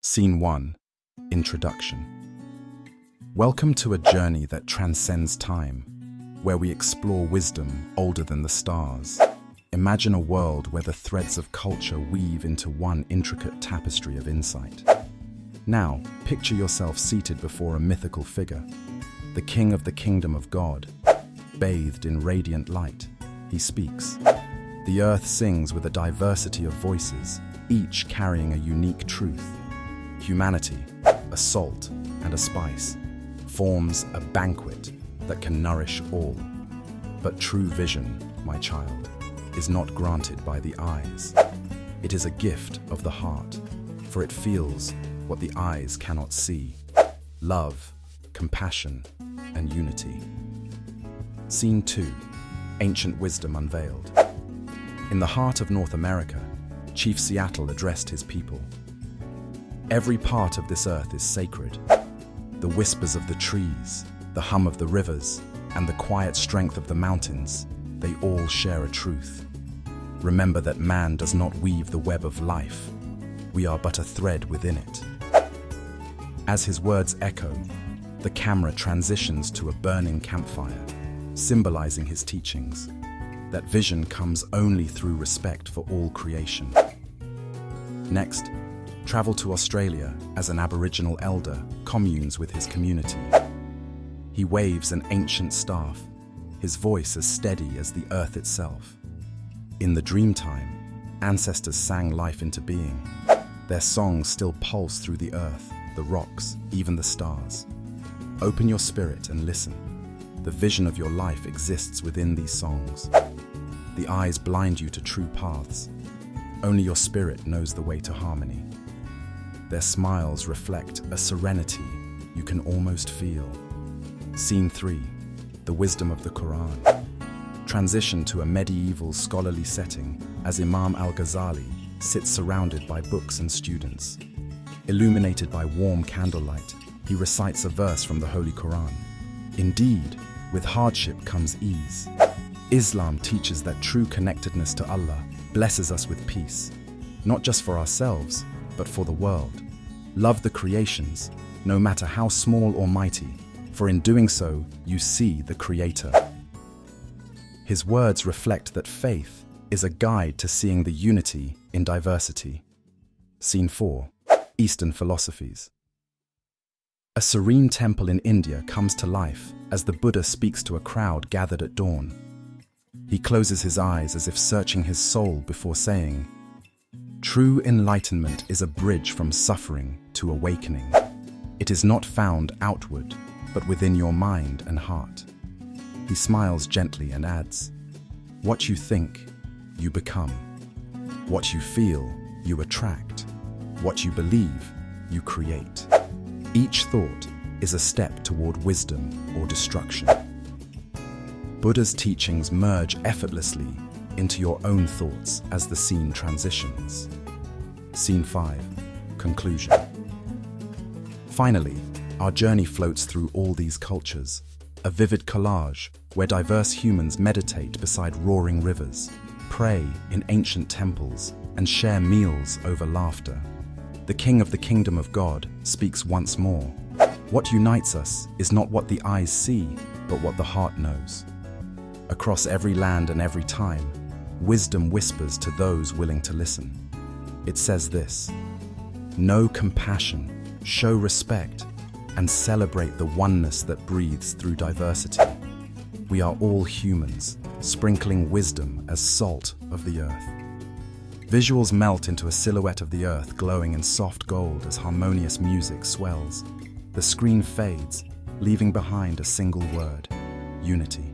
Scene 1. Introduction. Welcome to a journey that transcends time, where we explore wisdom older than the stars. Imagine a world where the threads of culture weave into one intricate tapestry of insight. Now, picture yourself seated before a mythical figure, the king of the kingdom of God. Bathed in radiant light, he speaks. The earth sings with a diversity of voices, each carrying a unique truth. Humanity, a salt and a spice, forms a banquet that can nourish all. But true vision, my child, is not granted by the eyes. It is a gift of the heart, for it feels what the eyes cannot see: love, compassion, and unity. Scene 2. Ancient wisdom unveiled. In the heart of North America, Chief Seattle addressed his people. Every part of this earth is sacred. The whispers of the trees, the hum of the rivers, and the quiet strength of the mountains, they all share a truth. Remember that man does not weave the web of life. We are but a thread within it. As his words echo, the camera transitions to a burning campfire, symbolizing his teachings. That vision comes only through respect for all creation. Next, travel to Australia as an Aboriginal elder communes with his community. He waves an ancient staff, his voice as steady as the earth itself. In the dreamtime, ancestors sang life into being. Their songs still pulse through the earth, the rocks, even the stars. Open your spirit and listen. The vision of your life exists within these songs. The eyes blind you to true paths. Only your spirit knows the way to harmony. Their smiles reflect a serenity you can almost feel. Scene 3. The wisdom of the Quran. Transition to a medieval scholarly setting as Imam al-Ghazali sits surrounded by books and students. Illuminated by warm candlelight, he recites a verse from the Holy Quran. Indeed, with hardship comes ease. Islam teaches that true connectedness to Allah blesses us with peace, not just for ourselves, but for the world. Love the creations, no matter how small or mighty, for in doing so, you see the Creator. His words reflect that faith is a guide to seeing the unity in diversity. Scene 4. Eastern philosophies. A serene temple in India comes to life as the Buddha speaks to a crowd gathered at dawn. He closes his eyes as if searching his soul before saying, "True enlightenment is a bridge from suffering to awakening. It is not found outward, but within your mind and heart." He smiles gently and adds, "What you think, you become. What you feel, you attract. What you believe, you create." Each thought is a step toward wisdom or destruction. Buddha's teachings merge effortlessly into your own thoughts as the scene transitions. Scene 5. Conclusion. Finally, our journey floats through all these cultures, a vivid collage where diverse humans meditate beside roaring rivers, pray in ancient temples, and share meals over laughter. The King of the Kingdom of God speaks once more. What unites us is not what the eyes see, but what the heart knows. Across every land and every time, wisdom whispers to those willing to listen. It says this: know compassion, show respect, and celebrate the oneness that breathes through diversity. We are all humans, sprinkling wisdom as salt of the earth. Visuals melt into a silhouette of the earth glowing in soft gold as harmonious music swells. The screen fades, leaving behind a single word: unity.